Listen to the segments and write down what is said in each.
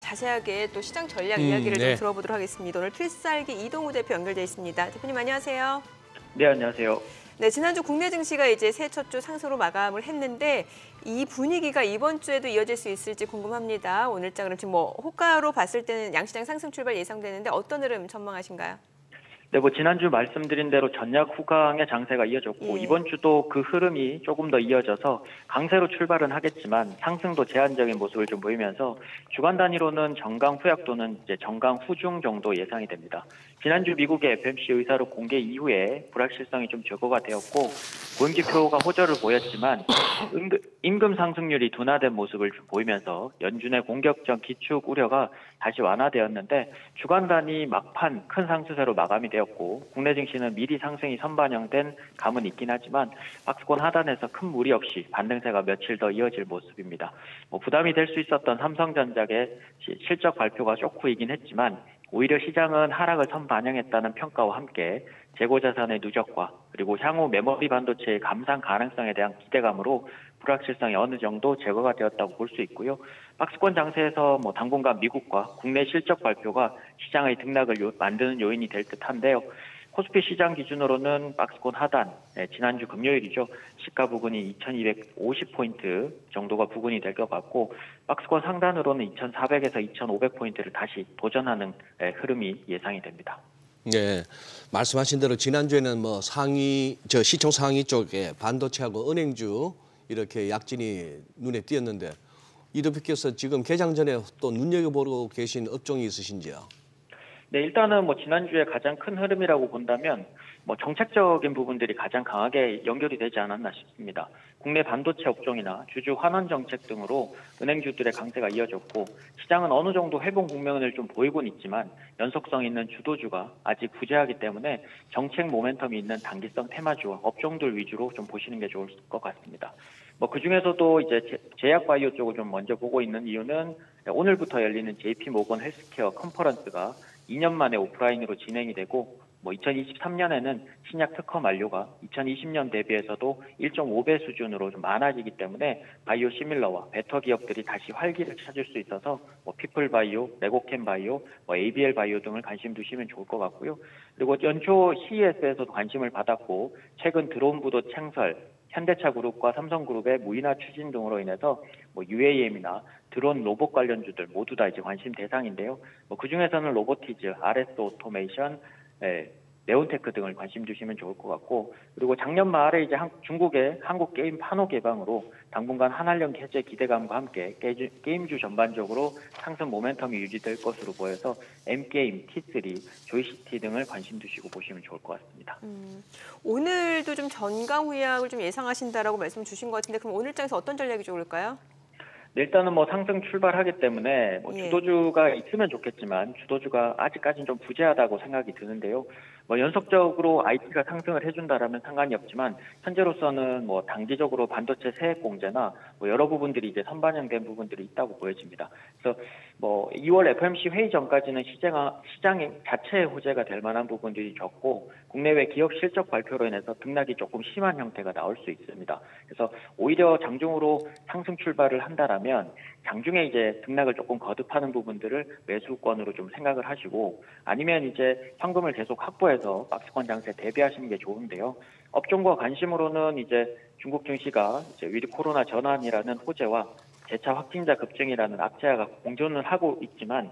자세하게 또 시장 전략 이야기를 네. 좀 들어보도록 하겠습니다. 오늘 필살기 이동우 대표 연결돼 있습니다. 대표님 안녕하세요. 네, 안녕하세요. 네, 지난주 국내 증시가 이제 새 첫 주 상승으로 마감을 했는데 이 분위기가 이번 주에도 이어질 수 있을지 궁금합니다. 오늘장은 지금 호가로 봤을 때는 양시장 상승 출발 예상되는데 어떤 흐름 전망하신가요? 네, 지난주 말씀드린 대로 전략 후강의 장세가 이어졌고 이번 주도 그 흐름이 조금 더 이어져서 강세로 출발은 하겠지만 상승도 제한적인 모습을 좀 보이면서 주간 단위로는 정강 후약 또는 이제 정강 후중 정도 예상이 됩니다. 지난주 미국의 FOMC 의사록 공개 이후에 불확실성이 좀 제거가 되었고 고용지표가 호조를 보였지만 임금 상승률이 둔화된 모습을 좀 보이면서 연준의 공격적 기축 우려가 다시 완화되었는데 주간 단위 막판 큰 상승세로 마감이 되었고 국내 증시는 미리 상승이 선반영된 감은 있긴 하지만 박스권 하단에서 큰 무리 없이 반등세가 며칠 더 이어질 모습입니다. 부담이 될 수 있었던 삼성전자의 실적 발표가 쇼크이긴 했지만 오히려 시장은 하락을 선반영했다는 평가와 함께 재고자산의 누적과 그리고 향후 메모리 반도체의 감산 가능성에 대한 기대감으로 불확실성이 어느 정도 제거가 되었다고 볼 수 있고요. 박스권 장세에서 당분간 미국과 국내 실적 발표가 시장의 등락을 만드는 요인이 될 듯한데요. 코스피 시장 기준으로는 박스권 하단, 지난주 금요일이죠. 시가 부근이 2250포인트 정도가 부근이 될 것 같고 박스권 상단으로는 2400에서 2500포인트를 다시 도전하는 흐름이 예상이 됩니다. 네, 말씀하신 대로 지난주에는 시총 상위 쪽에 반도체하고 은행주 이렇게 약진이 눈에 띄었는데 이 대표께서 지금 개장 전에 또 눈여겨보고 계신 업종이 있으신지요? 네, 일단은 지난주에 가장 큰 흐름이라고 본다면 정책적인 부분들이 가장 강하게 연결이 되지 않았나 싶습니다. 국내 반도체 업종이나 주주 환원 정책 등으로 은행주들의 강세가 이어졌고 시장은 어느 정도 회복 국면을 좀 보이곤 있지만 연속성 있는 주도주가 아직 부재하기 때문에 정책 모멘텀이 있는 단기성 테마주와 업종들 위주로 좀 보시는 게 좋을 것 같습니다. 그 중에서도 이제 제약 바이오 쪽을 좀 먼저 보고 있는 이유는 오늘부터 열리는 JP 모건 헬스케어 컨퍼런스가 2년 만에 오프라인으로 진행이 되고 2023년에는 신약 특허 만료가 2020년 대비해서도 1.5배 수준으로 좀 많아지기 때문에 바이오 시밀러와 베터 기업들이 다시 활기를 찾을 수 있어서 피플 바이오, 레고캠 바이오, ABL 바이오 등을 관심 두시면 좋을 것 같고요. 그리고 연초 CES에서도 관심을 받았고 최근 드론 부도 창설, 현대차 그룹과 삼성그룹의 무인화 추진 등으로 인해서 UAM이나 드론 로봇 관련주들 모두 다 이제 관심 대상인데요. 그 중에서는 로보티즈, RS 오토메이션, 네온테크 등을 관심 두시면 좋을 것 같고 그리고 작년 말에 이제 중국의 한국 게임 판호 개방으로 당분간 한한령 해제 기대감과 함께 게임주 전반적으로 상승 모멘텀이 유지될 것으로 보여서 M게임, T3, 조이시티 등을 관심 두시고 보시면 좋을 것 같습니다. 오늘도 좀 전강 후약을 좀 예상하신다라고 말씀 주신 것 같은데 그럼 오늘장에서 어떤 전략이 좋을까요? 네, 일단은 상승 출발하기 때문에 주도주가 있으면 좋겠지만 주도주가 아직까지는 좀 부재하다고 생각이 드는데요. 연속적으로 IT가 상승을 해준다라면 상관이 없지만 현재로서는 단기적으로 반도체 세액 공제나 여러 부분들이 이제 선반영된 부분들이 있다고 보여집니다. 그래서 2월 FOMC 회의 전까지는 시장 자체의 호재가 될 만한 부분들이 적고 국내외 기업 실적 발표로 인해서 등락이 조금 심한 형태가 나올 수 있습니다. 그래서 오히려 장중으로 상승 출발을 한다라면 장중에 이제 등락을 조금 거듭하는 부분들을 매수권으로 좀 생각을 하시고 아니면 이제 현금을 계속 확보해서 박스권 장세 대비하시는 게 좋은데요. 업종과 관심으로는 이제 중국 증시가 이제 위드 코로나 전환이라는 호재와 재차 확진자 급증이라는 악재가 공존을 하고 있지만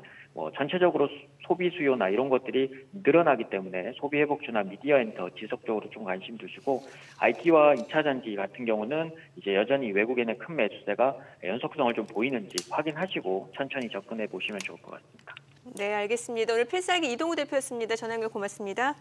전체적으로 소비 수요나 이런 것들이 늘어나기 때문에 소비 회복주나 미디어 엔터 지속적으로 좀 관심 두시고 IT와 2차 전지 같은 경우는 이제 여전히 외국인의 큰 매수세가 연속성을 좀 보이는지 확인하시고 천천히 접근해 보시면 좋을 것 같습니다. 네, 알겠습니다. 오늘 필살기 이동우 대표였습니다. 전화 연결 고맙습니다.